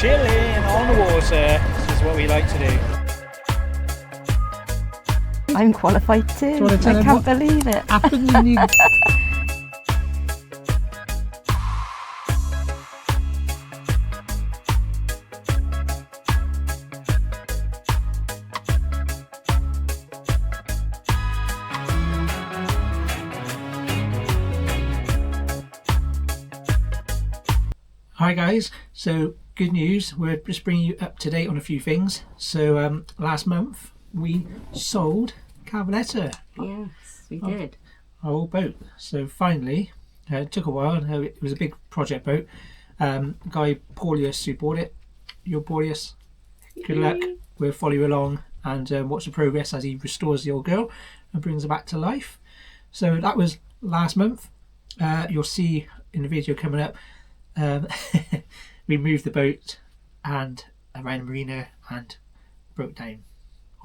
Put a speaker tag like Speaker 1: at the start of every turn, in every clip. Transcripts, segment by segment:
Speaker 1: chilling on the water. This is what we like to do.
Speaker 2: I'm qualified too. I can't believe it.
Speaker 1: Happened when you... Hi guys, so good news, we're just bringing you up to date on a few things. So last month we sold Cavaletta.
Speaker 2: Yes, we did.
Speaker 1: Our old boat. So finally, it took a while, it was a big project boat. Guy Paulius who bought it, you're Paulius, good luck. We'll follow you along and watch the progress as he restores the old girl and brings her back to life. So that was last month. You'll see in the video coming up, we moved the boat and around the marina and broke down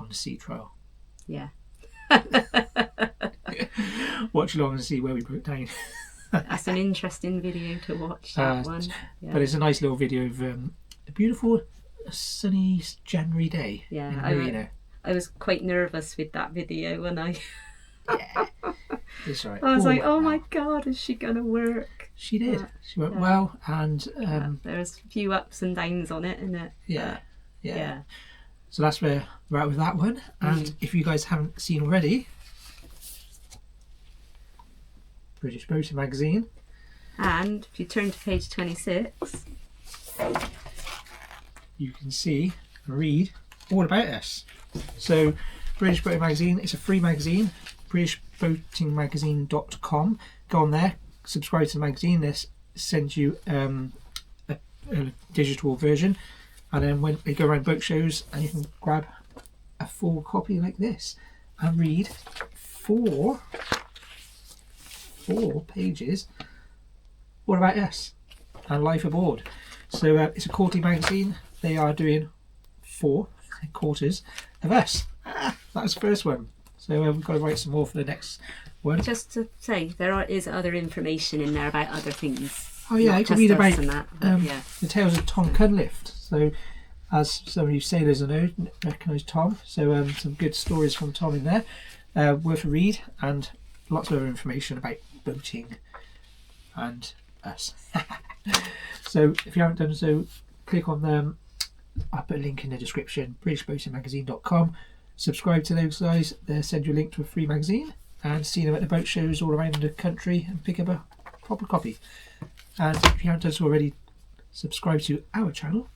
Speaker 1: on the sea trial.
Speaker 2: Yeah.
Speaker 1: Watch along and see where we broke down.
Speaker 2: That's an interesting video to watch, that one. Yeah.
Speaker 1: But it's a nice little video of a beautiful sunny January day in the marina.
Speaker 2: I was quite nervous with that video when I...
Speaker 1: Yeah, it's right.
Speaker 2: I was like, oh my god, is she going to work?
Speaker 1: She did. She went well, and
Speaker 2: there's a few ups and downs on it, isn't it?
Speaker 1: Yeah. So that's where we're at with that one. And if you guys haven't seen already, British Boating Magazine.
Speaker 2: And if you turn to page 26,
Speaker 1: you can see and read all about us. So British Boating Magazine, it's a free magazine, BritishBoatingMagazine.com. Go on there, subscribe to the magazine. This sends you a digital version, and then when they go around boat shows, and you can grab a full copy like this and read four pages all about us and life aboard. So it's a quarterly magazine. They are doing 4 quarters of us. That was the first one. So we've got to write some more for the next one.
Speaker 2: Just to say, is other information in there about other things.
Speaker 1: Oh yeah, I can read about
Speaker 2: the
Speaker 1: tales of Tom Cunliffe. So as some of you sailors know, recognise Tom. So some good stories from Tom in there. Worth a read, and lots of other information about boating and us. So if you haven't done so, click on them. I'll put a link in the description, BritishBoatingMagazine.com. Subscribe to those guys. They'll send you a link to a free magazine, and see them at the boat shows all around the country and pick up a proper copy. And if you haven't done so already, subscribe to our channel,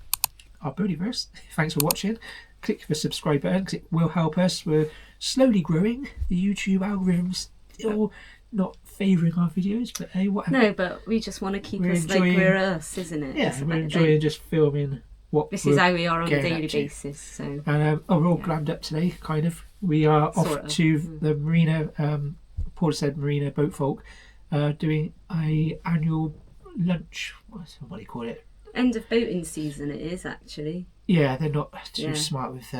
Speaker 1: OurBoatyVerse. Thanks for watching. Click the subscribe button because it will help us. We're slowly growing. The YouTube algorithm's still not favouring our videos, but hey, whatever.
Speaker 2: No, but we just want to keep us like we're us, isn't it?
Speaker 1: Yeah, we're enjoying just filming what
Speaker 2: this is how we are on a daily basis. So
Speaker 1: and we're all glammed up today, kind of. We are off to the Marina, Paul said Marina Boat Folk, doing a annual lunch. What do you call it?
Speaker 2: End of boating season it is, actually.
Speaker 1: Yeah, they're not too smart with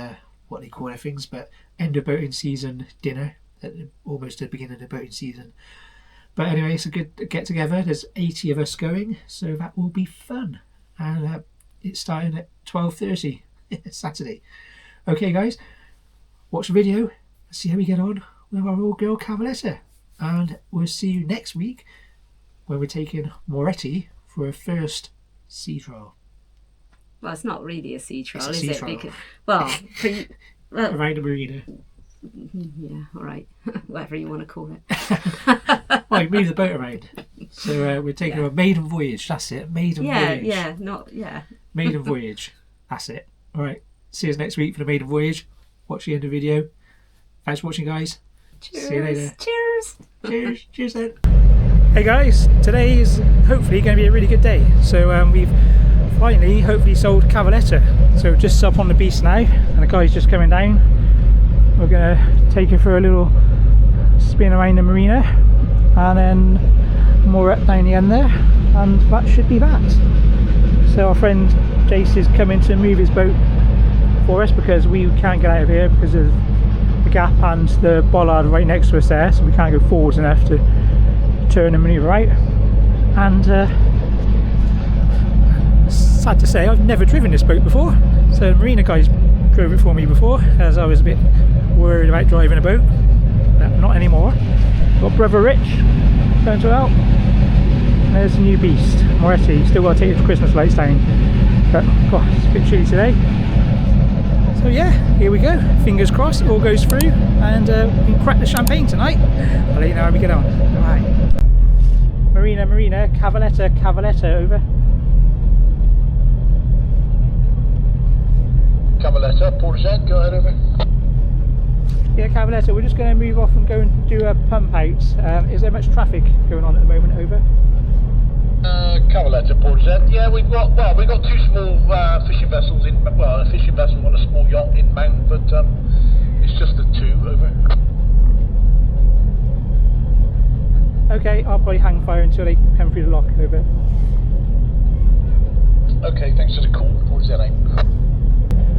Speaker 1: what they call their things, but end of boating season dinner, almost at the beginning of the boating season. But anyway, it's a good get together. There's 80 of us going, so that will be fun. And it's starting at 12:30 Saturday. Okay guys, watch the video, see how we get on with our old girl Cavaletta, and we'll see you next week when we're taking Moretti for her first sea trial.
Speaker 2: Well, it's not really a sea trial, is
Speaker 1: sea
Speaker 2: it?
Speaker 1: Trial.
Speaker 2: Because,
Speaker 1: around the marina.
Speaker 2: Yeah, all right. Whatever you want to call it.
Speaker 1: Well, move the boat around. So we're taking a maiden voyage. That's it. Maiden voyage. Maiden voyage. That's it. All right. See us next week for the maiden voyage. Watch the end of the video. Thanks for watching, guys.
Speaker 2: Cheers.
Speaker 1: See you later.
Speaker 2: Cheers.
Speaker 1: Cheers. Cheers then. Hey guys, today is hopefully going to be a really good day. So we've finally hopefully sold Cavaletta. So just up on the beach now, and the guy's just coming down. We're going to take her for a little spin around the marina, and then more up down the end there, and that should be that. So our friend Jace is coming to move his boat for us because we can't get out of here because of the gap and the bollard right next to us there, so we can't go forwards enough to turn and manoeuvre out. And sad to say, I've never driven this boat before. So Marina guys drove it for me before, as I was a bit worried about driving a boat, but not anymore. Got brother Rich going to help. And there's a new beast, Moretti. Still got to take it to Christmas lights down, but God, it's a bit chilly today. So yeah, here we go. Fingers crossed, it all goes through, and we can crack the champagne tonight. I'll let you know how we get on. All right. Marina, Cavaletta, over.
Speaker 3: Cavaletta, Port-Saint, go ahead, over.
Speaker 1: Yeah, Cavaletta, we're just going to move off and go and do a pump out. Is there much traffic going on at the moment, over?
Speaker 3: Cavaletta, Port-Saint. Yeah, we've got two small fishing vessels in, well, a fishing vessel and a small yacht in Mount, but it's just the two, over.
Speaker 1: Okay, I'll probably hang fire until they come through the lock, over.
Speaker 3: Okay, thanks for the call, Port-Saint.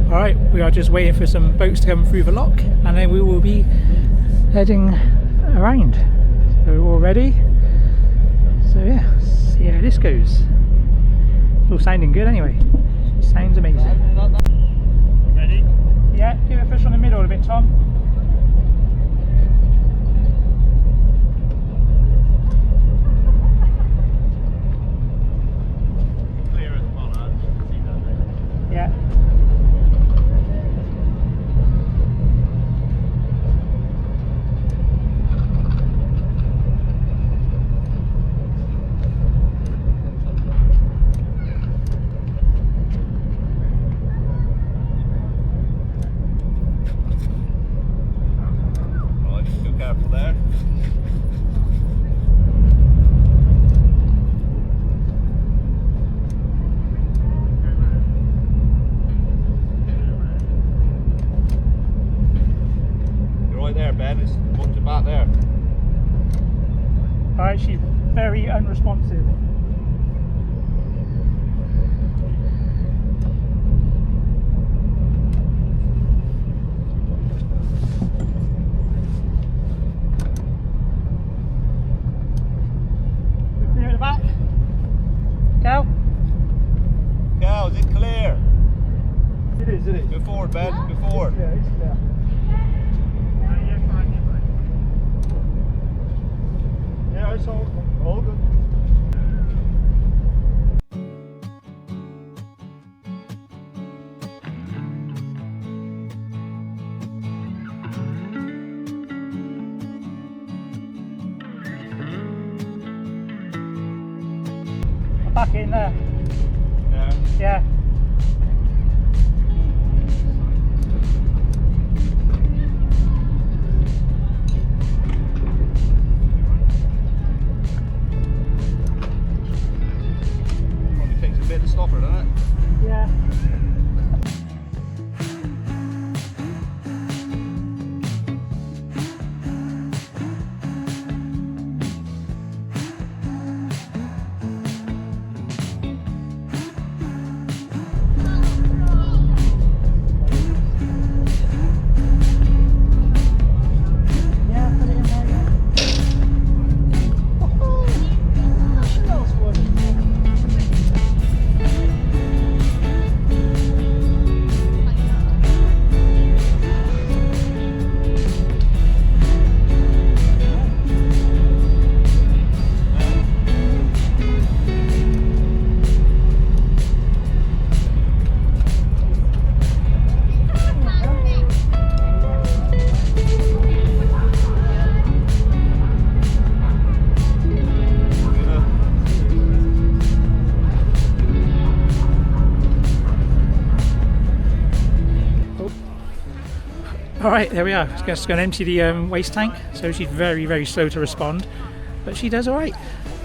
Speaker 1: Alright, we are just waiting for some boats to come through the lock, and then we will be heading around. So we're all ready. So yeah, see how this goes. It's all sounding good anyway. Sounds amazing.
Speaker 3: Ready?
Speaker 1: Yeah, give it a push on the middle a bit, Tom.
Speaker 3: Clear it, well, I can see that.
Speaker 1: Yeah.
Speaker 3: Careful there. You're right there, Ben. It's up to back there.
Speaker 1: Alright, she's very unresponsive. Cal?
Speaker 3: Cal, is it clear?
Speaker 1: It is.
Speaker 3: Go forward, Ben. Go forward.
Speaker 1: Yeah, it's clear.
Speaker 3: Yeah, it's all good.
Speaker 1: Back in there.
Speaker 3: Yeah.
Speaker 1: Yeah.
Speaker 3: Probably takes a bit to stop her, doesn't it?
Speaker 1: Yeah. Alright, there we are. Just going to empty the waste tank. So she's very, very slow to respond, but she does alright.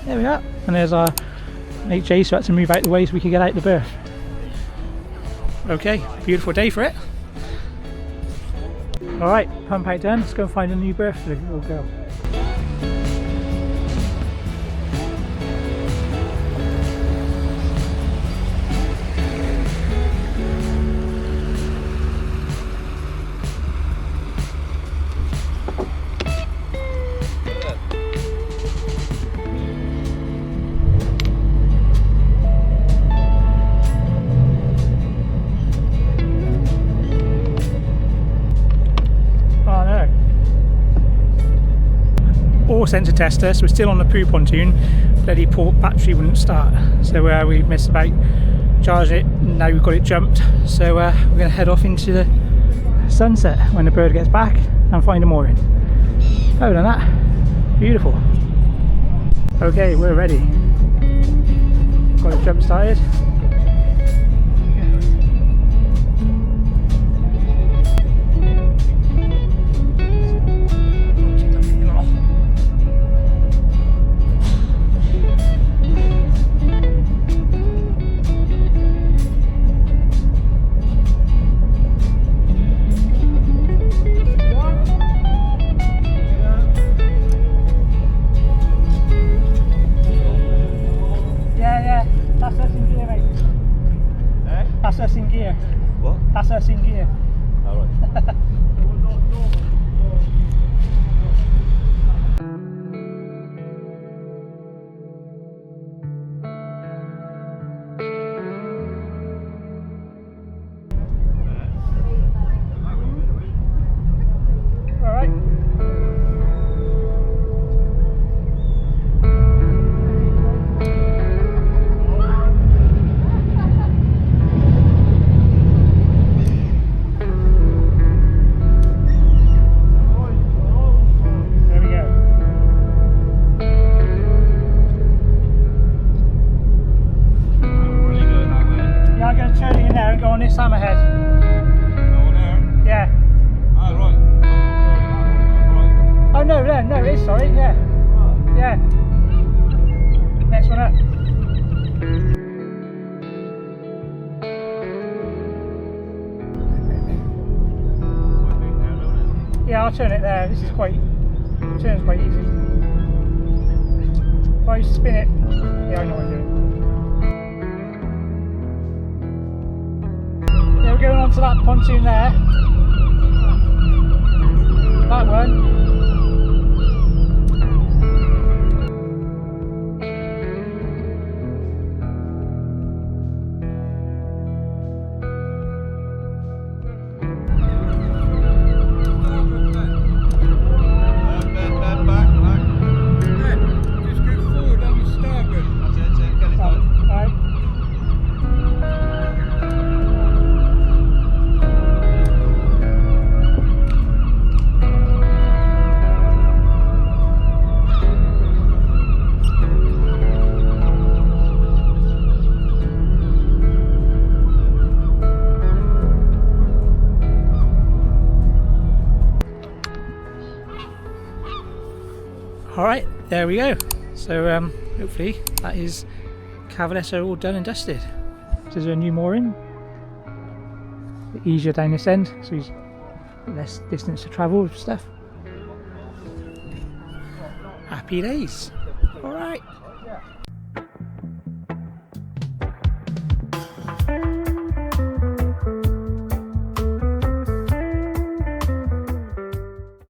Speaker 1: There we are. And there's our HA, so I had to move out the way so we could get out the berth. Okay, beautiful day for it. Alright, pump out done. Let's go and find a new berth for the little girl. force sensor tester, so we're still on the Poo Pontoon. Bloody port battery wouldn't start, so we missed about charging it. Now we've got it jumped, so we're going to head off into the sunset when the bird gets back and find a mooring. Other than that, beautiful. Okay, we're ready. Got it jump started. That's us in gear, mate. Eh? That's us in gear. What? That's us in gear. Alright. No, it is, sorry, yeah. Yeah. Next one up. Yeah, I'll turn it there. This is quite, turns quite easy. If I spin it, yeah, I know what I'm doing. Yeah, we're going on to that pontoon there. That one. Alright, there we go. So hopefully that is Cavalesso all done and dusted. This is a new mooring. A bit easier down this end, so he's less distance to travel with stuff. Happy days. Alright.